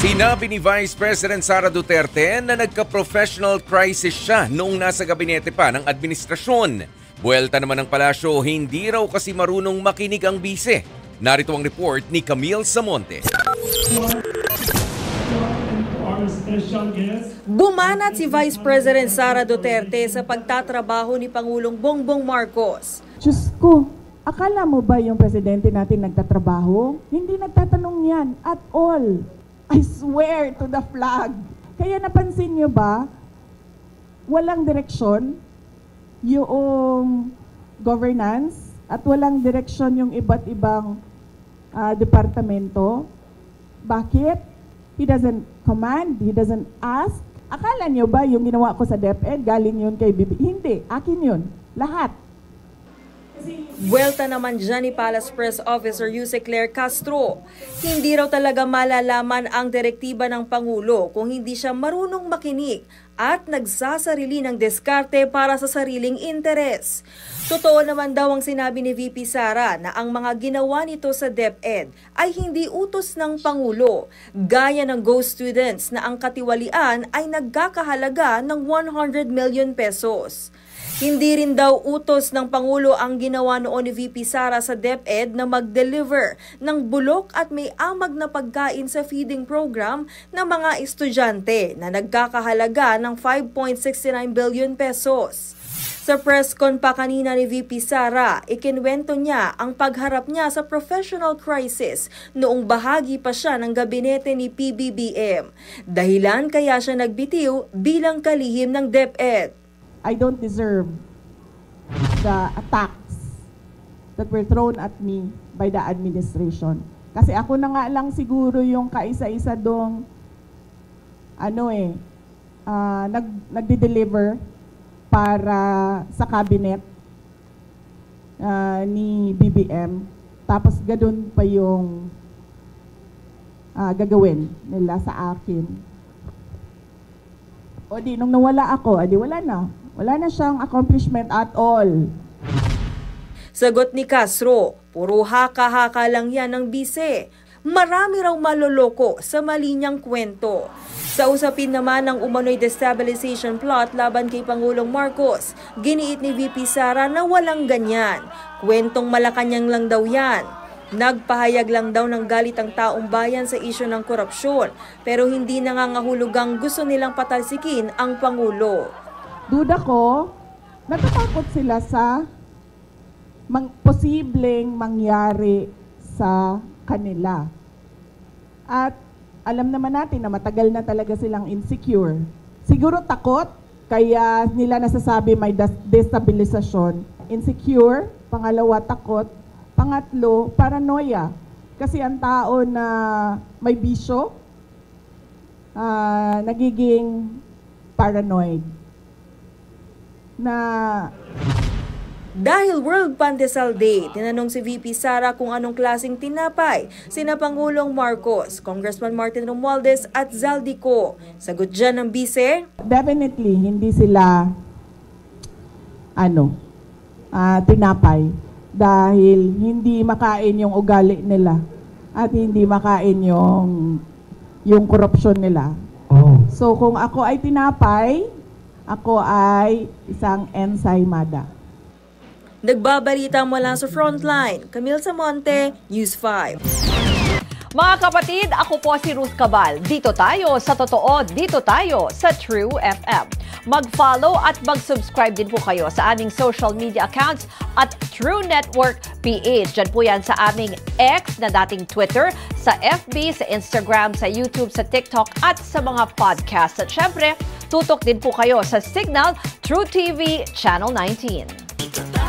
Sinabi ni Vice President Sara Duterte na nagka-professional crisis siya noong nasa gabinete pa ng administrasyon. Buwelta naman ng palasyo, hindi raw kasi marunong makinig ang bise. Narito ang report ni Camille Samonte. Bumanat si Vice President Sara Duterte sa pagtatrabaho ni Pangulong Bongbong Marcos. Diyos ko, akala mo ba yung presidente natin nagtatrabaho? Hindi nagtatanong yan at all. I swear to the flag. Kaya napansin nyo ba, walang direksyon yung governance at walang direksyon yung iba't ibang departamento. Bakit? He doesn't command, he doesn't ask. Akala nyo ba yung ginawa ko sa DepEd, galing yun kay Bibi? Hindi, akin yun. Lahat. Buwelta naman dyan ni Palace Press Officer Yuse Claire Castro. Hindi raw talaga malalaman ang direktiba ng Pangulo kung hindi siya marunong makinig at nagsasarili ng diskarte para sa sariling interes. Totoo naman daw ang sinabi ni VP Sara na ang mga ginawa nito sa DepEd ay hindi utos ng Pangulo, gaya ng Go Students na ang katiwalian ay nagkakahalaga ng 100 million pesos. Hindi rin daw utos ng Pangulo ang ginawa noon ni VP Sara sa DepEd na mag-deliver ng bulok at may amag na pagkain sa feeding program ng mga estudyante na nagkakahalaga ng 5.69 billion pesos. Sa press con pa kanina ni VP Sara, ikinwento niya ang pagharap niya sa professional crisis noong bahagi pa siya ng gabinete ni PBBM. Dahilan kaya siya nagbitiw bilang kalihim ng DepEd. I don't deserve the attacks that were thrown at me by the administration. Kasi ako na nga lang siguro yung kaisa-isa dong nagde-deliver para sa cabinet ni BBM. Tapos gadun pa yung gagawin nila sa akin. O di, nung nawala ako, di wala na. Wala na siyang accomplishment at all. Sagot ni Castro, puro haka-haka lang yan ng bise. Marami raw maloloko sa mali niyang kwento. Sa usapin naman ng umano'y destabilization plot laban kay Pangulong Marcos, giniit ni VP Sara na walang ganyan. Kwentong Malacanang lang daw yan. Nagpahayag lang daw ng galit ang taong bayan sa isyu ng korupsyon, pero hindi nangangahulugang gusto nilang patalsikin ang Pangulo. Duda ko, natatakot sila sa posibleng mangyari sa kanila. At alam naman natin na matagal na talaga silang insecure. Siguro takot, kaya nila nasasabi may destabilisasyon. Insecure, pangalawa takot, pangatlo paranoia. Kasi ang tao na may bisyo, nagiging paranoid. Dahil World Pandesal Day, tinanong si VP Sara kung anong klaseng tinapay sina Pangulong Marcos, Congressman Martin Romualdez at Zaldico. Sagot dyan ng bise? Definitely, hindi sila tinapay dahil hindi makain yung ugali nila at hindi makain yung korupsyon nila. Oh. So kung ako ay tinapay, ako ay isang ensaymada. Nagbabalita mula sa Frontline, Camille Samonte, News 5. Mga kapatid, ako po si Ruth Cabal. Dito tayo sa totoo, dito tayo sa True FM. Mag-follow at mag-subscribe din po kayo sa aming social media accounts at True Network PH. Diyan po yan sa aming X na dating Twitter, sa FB, sa Instagram, sa YouTube, sa TikTok at sa mga podcast. At syempre, tutok din po kayo sa Signal True TV Channel 19.